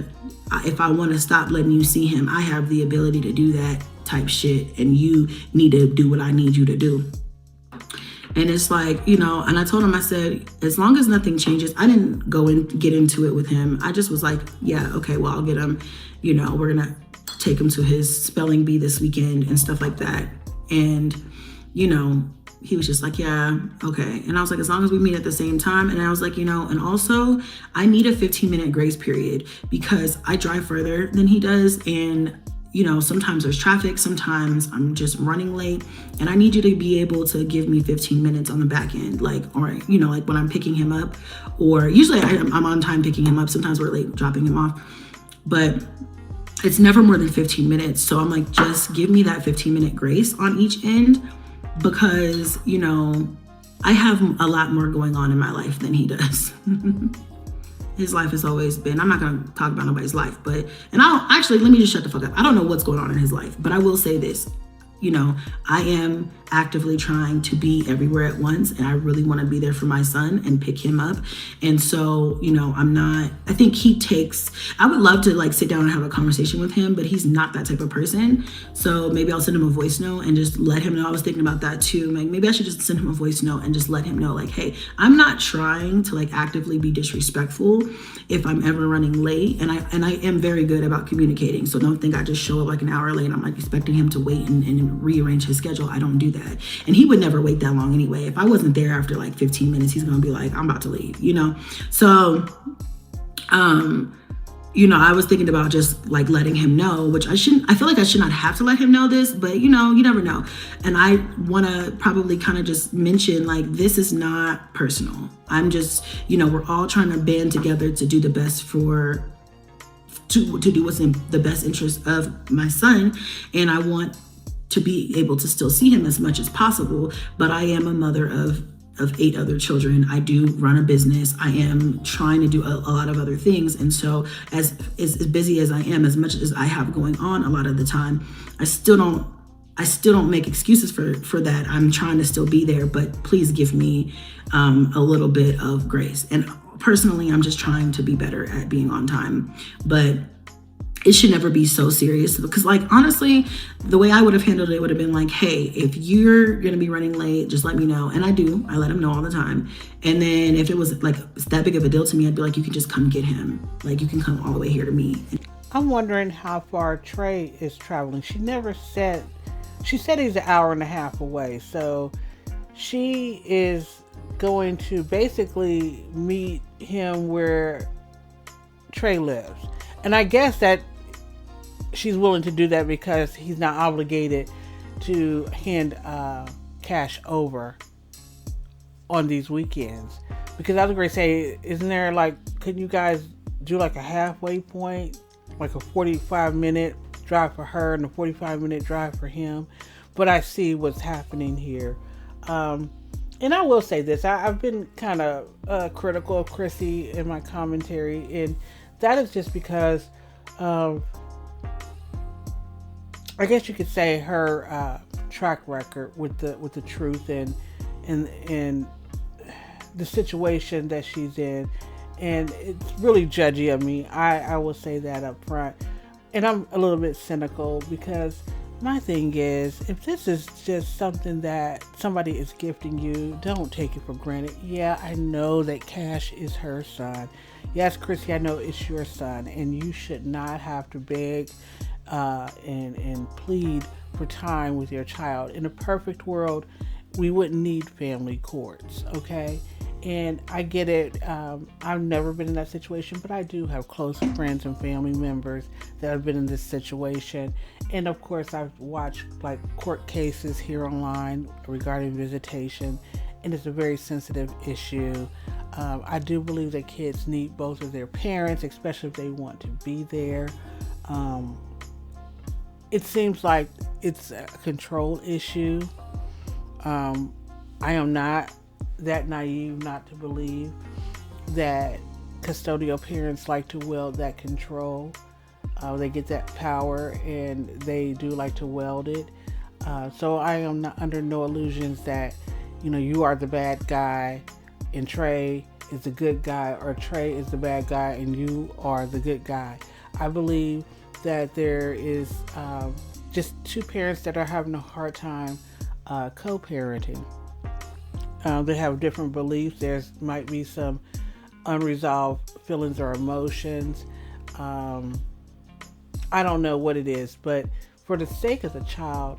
[SPEAKER 2] if I want to stop letting you see him, I have the ability to do that type shit. And you need to do what I need you to do. And it's like, and I told him, I said, as long as nothing changes, I didn't go and get into it with him. I just was like, yeah, okay, well, I'll get him, we're going to take him to his spelling bee this weekend and stuff like that. And, he was just like, yeah, okay. And I was like, as long as we meet at the same time. And I was like, and also I need a 15-minute grace period, because I drive further than he does. And sometimes there's traffic, sometimes I'm just running late, and I need you to be able to give me 15 minutes on the back end, like when I'm picking him up, or usually I'm on time picking him up. Sometimes we're late dropping him off, but it's never more than 15 minutes. So I'm like, just give me that 15-minute grace on each end, because, I have a lot more going on in my life than he does. His life has always been, I'm not going to talk about nobody's life, and let me just shut the fuck up. I don't know what's going on in his life, but I will say this, I am actively trying to be everywhere at once, and I really want to be there for my son and pick him up. And so, I think I would love to sit down and have a conversation with him, but he's not that type of person. So maybe I'll send him a voice note and just let him know. I was thinking about that too. Like, maybe I should just send him a voice note and just let him know, like, hey, I'm not trying to actively be disrespectful if I'm ever running late. And I am very good about communicating. So don't think I just show up an hour late and I'm expecting him to wait and rearrange his schedule. I don't do that. And he would never wait that long anyway. If I wasn't there after 15 minutes, he's gonna be like, I'm about to leave, So I was thinking about just letting him know, which I feel like I should not have to let him know this, but you never know. And I want to probably kind of just mention, this is not personal. I'm just, we're all trying to band together to do the best to do what's in the best interest of my son. And I want to be able to still see him as much as possible. But I am a mother of 8 other children. I do run a business. I am trying to do a lot of other things. And so as busy as I am, as much as I have going on a lot of the time, I still don't make excuses for that. I'm trying to still be there, but please give me a little bit of grace. And personally, I'm just trying to be better at being on time. But it should never be so serious, because honestly, the way I would have handled it would have been like, hey, if you're going to be running late, just let me know. And I let him know all the time. And then if it was that big of a deal to me, I'd be like, you can just come get him. You can come all the way here to me.
[SPEAKER 1] I'm wondering how far Trey is traveling. She never said, she said he's an hour and a half away. So she is going to basically meet him where Trey lives. And I guess that she's willing to do that because he's not obligated to hand cash over on these weekends. Because I was going to say, isn't there like, couldn't you guys do like a halfway point, like a 45-minute drive for her and a 45-minute drive for him? But I see what's happening here. And I will say this, I've been kind of critical of Chrissy in my commentary, and that is just because of, I guess you could say, her track record with the truth and the situation that she's in. And it's really judgy of me. I will say that up front. And I'm a little bit cynical because my thing is, if this is just something that somebody is gifting you, don't take it for granted. Yeah, I know that Cash is her son. Yes, Chrissy, I know it's your son, and you should not have to beg and plead for time with your child. In a perfect world, we wouldn't need family courts, okay? And I get it. I've never been in that situation, but I do have close friends and family members that have been in this situation. And of course, I've watched like court cases here online regarding visitation, and it's a very sensitive issue. I do believe that kids need both of their parents, especially if they want to be there. It seems like it's a control issue. I am not that naive not to believe that custodial parents like to wield that control. They get that power and they do like to wield it. So I am not under no illusions that, you are the bad guy and Trey is the good guy, or Trey is the bad guy and you are the good guy. I believe that there is just two parents that are having a hard time co-parenting. They have different beliefs. There might be some unresolved feelings or emotions. I don't know what it is, but for the sake of the child,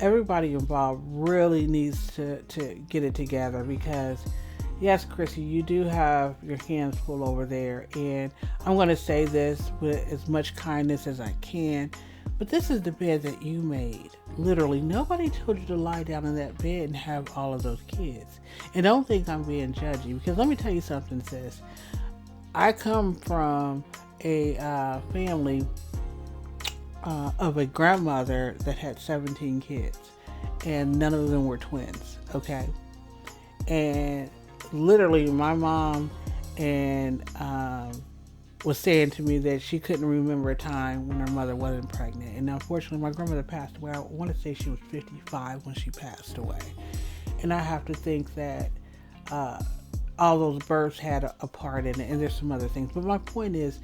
[SPEAKER 1] everybody involved really needs to get it together because, yes, Chrissy, you do have your hands full over there. And I'm going to say this with as much kindness as I can, but this is the bed that you made. Literally, nobody told you to lie down in that bed and have all of those kids. And don't think I'm being judgy, because let me tell you something, sis. I come from a family of a grandmother that had 17 kids, and none of them were twins, okay? And literally, my mom and was saying to me that she couldn't remember a time when her mother wasn't pregnant. And unfortunately, my grandmother passed away. I want to say she was 55 when she passed away. And I have to think that all those births had a part in it, and there's some other things. But my point is,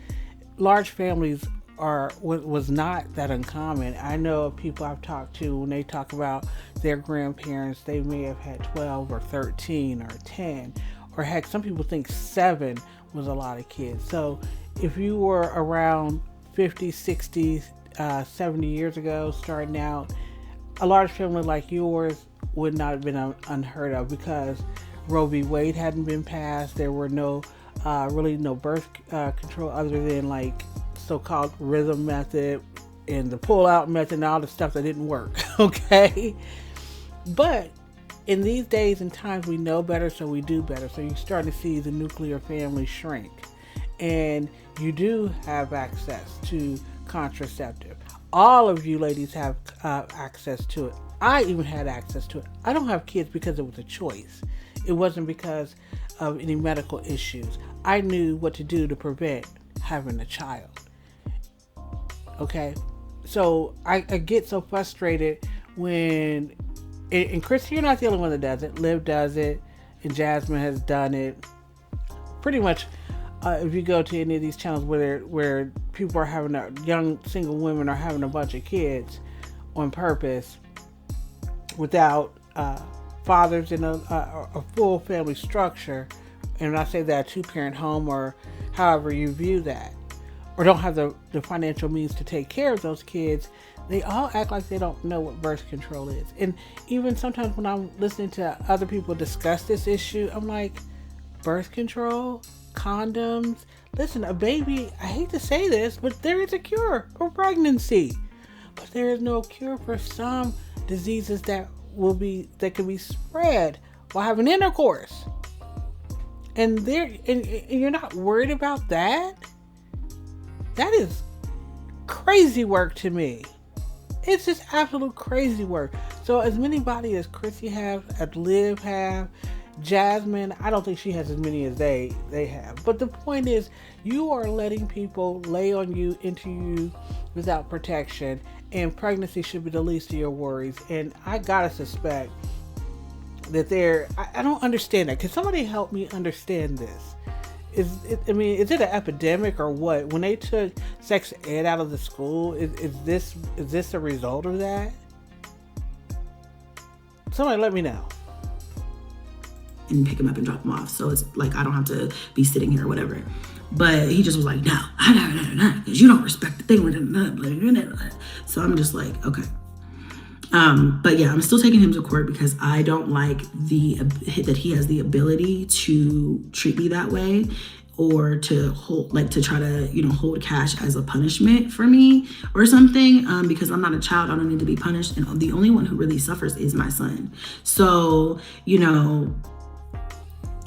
[SPEAKER 1] large families was not that uncommon. I know of people I've talked to, when they talk about their grandparents, they may have had 12 or 13 or 10, or heck, some people think 7 was a lot of kids. So if you were around 50, 60, 70 years ago, starting out, a large family like yours would not have been unheard of, because Roe v. Wade hadn't been passed. There were really no birth control other than like so-called rhythm method and the pull-out method and all the stuff that didn't work, okay? But in these days and times, we know better, so we do better. So you're starting to see the nuclear family shrink. And you do have access to contraceptive. All of you ladies have access to it. I even had access to it. I don't have kids because it was a choice. It wasn't because of any medical issues. I knew what to do to prevent having a child. Okay? So I get so frustrated when, and Chris, you're not the only one that does it. Liv does it, and Jasmine has done it. Pretty much, if you go to any of these channels where people are having young single women are having a bunch of kids on purpose without fathers in a full family structure, and I say that a 2-parent home or however you view that, or don't have the financial means to take care of those kids, they all act like they don't know what birth control is. And even sometimes when I'm listening to other people discuss this issue, I'm like, birth control, condoms. Listen, a baby, I hate to say this, but there is a cure for pregnancy. But there is no cure for some diseases that can be spread while having intercourse. And you're not worried about that? That is crazy work to me. It's just absolute crazy work. So as many bodies as Chrissy have, as Liv have, Jasmine, I don't think she has as many as they have. But the point is, you are letting people lay on you, into you without protection, and pregnancy should be the least of your worries. And I gotta suspect that I don't understand that. Can somebody help me understand this? Is it an epidemic or what? When they took sex ed out of the school, is this a result of that? Somebody let me know.
[SPEAKER 2] And pick him up and drop him off. So it's like, I don't have to be sitting here or whatever. But he just was like, no, because you don't respect the thing. So I'm just like, okay. But yeah, I'm still taking him to court because I don't like that he has the ability to treat me that way, or to try to, hold cash as a punishment for me or something. Because I'm not a child, I don't need to be punished. And the only one who really suffers is my son. So,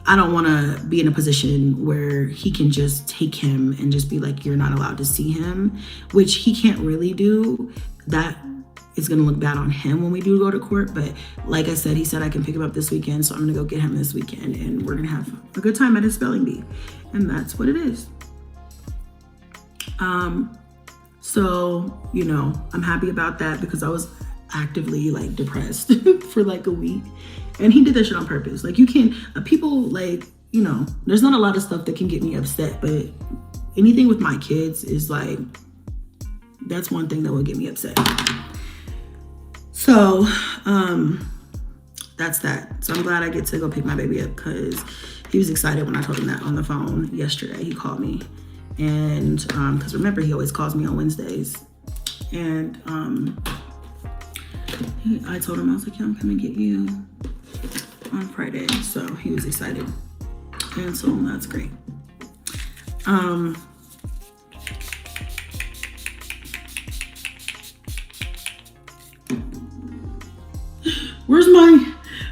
[SPEAKER 2] I don't want to be in a position where he can just take him and just be like, you're not allowed to see him, which he can't really do. That is going to look bad on him when we do go to court. But like I said, he said I can pick him up this weekend. So I'm going to go get him this weekend and we're going to have a good time at his spelling bee. And that's what it is. So, I'm happy about that because I was actively depressed for a week. And he did that shit on purpose. You can't, people there's not a lot of stuff that can get me upset, but anything with my kids is that's one thing that will get me upset. So, that's that. So I'm glad I get to go pick my baby up because he was excited when I told him that on the phone yesterday. He called me and, cause remember he always calls me on Wednesdays, and, I told him, I was like, yeah, I'm coming to get you on Friday. So he was excited. And so that's great.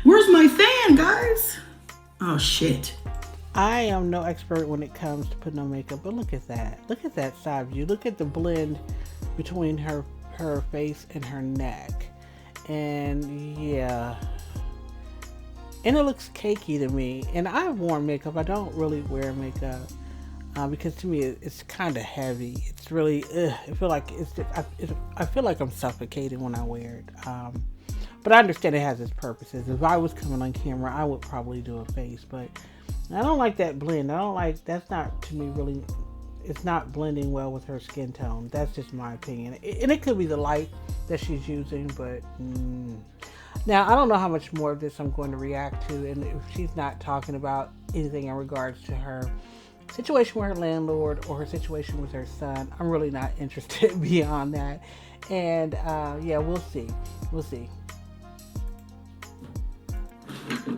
[SPEAKER 2] Where's my fan, guys? Oh shit.
[SPEAKER 1] I am no expert when it comes to putting on makeup, but look at that. Look at that side view. Look at the blend between her face and her neck. And yeah, and it looks cakey to me. And I've worn makeup. I don't really wear makeup because to me it's kind of heavy. It's really I feel like I'm suffocating when I wear it. But I understand it has its purposes. If I was coming on camera, I would probably do a face, but I don't like that blend. That's not, to me, really, it's not blending well with her skin tone. That's just my opinion. And it could be the light that she's using, but now I don't know how much more of this I'm going to react to, and if she's not talking about anything in regards to her situation with her landlord or her situation with her son, I'm really not interested beyond that. And yeah, we'll see.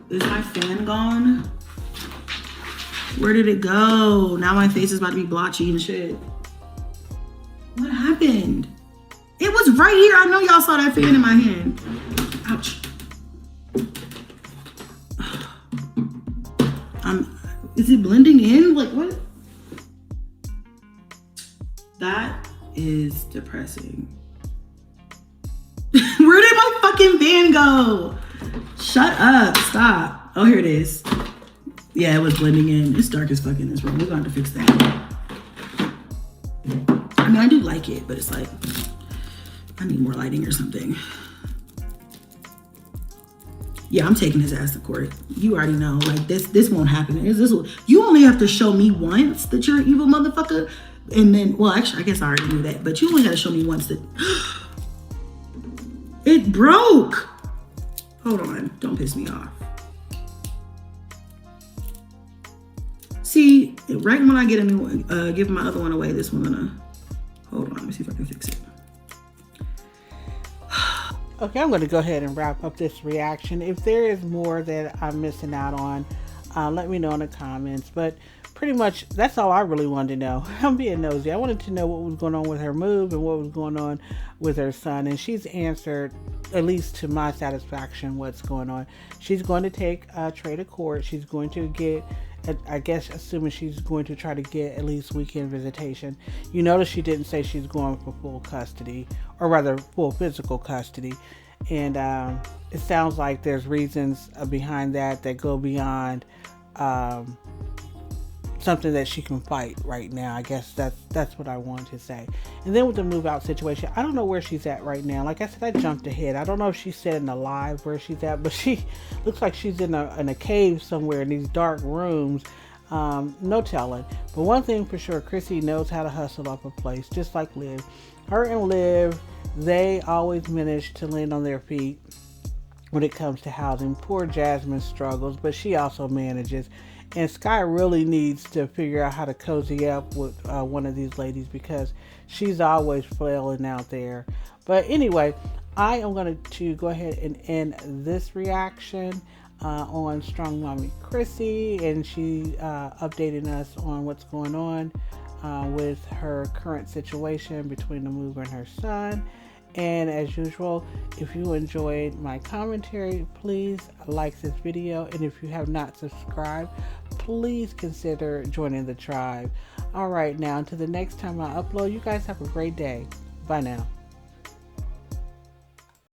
[SPEAKER 2] Is my fan gone? Where did it go? Now my face is about to be blotchy and shit. What happened? It was right here. I know y'all saw that fan in my hand. Ouch. Is it blending in? What? That is depressing. Where did my fucking fan go? Shut up. Stop. Oh, here it is. Yeah, it was blending in. It's dark as fuck in this room. We're going to fix that. I mean, I do like it, but it's I need more lighting or something. Yeah, I'm taking his ass to court. You already know. This won't happen. You only have to show me once that you're an evil motherfucker. And then, well, actually, I guess I already knew that. But you only got to show me once that... It broke. Hold on. Don't piss me off. See, right when I give my other one away, this one gonna, hold on, let me see if I can fix it.
[SPEAKER 1] Okay, I'm going to go ahead and wrap up this reaction. If there is more that I'm missing out on, let me know in the comments. But pretty much that's all I really wanted to know. I'm being nosy. I wanted to know what was going on with her move and what was going on with her son. And she's answered, at least to my satisfaction, what's going on. She's going to take Trey to court. She's going to get, I guess, assuming she's going to try to get at least weekend visitation. You notice she didn't say she's going for full custody, or rather full physical custody. And it sounds like there's reasons behind that go beyond something that she can fight right now. I guess that's what I wanted to say. And then with the move out situation, I don't know where she's at right now. Like I said, I jumped ahead. I don't know if she said in the live where she's at, but she looks like she's in a cave somewhere in these dark rooms. No telling. But one thing for sure, Chrissy knows how to hustle up a place, just like Liv. Her and Liv, they always manage to land on their feet when it comes to housing. Poor Jasmine struggles, but she also manages. And Sky really needs to figure out how to cozy up with one of these ladies, because she's always flailing out there. But anyway, I am going to go ahead and end this reaction on Strongmommy Chrissy, and she updating us on what's going on with her current situation between the mover and her son. And as usual, if you enjoyed my commentary, please like this video. And if you have not subscribed, please consider joining the tribe. All right, now until the next time I upload, you guys have a great day. Bye now.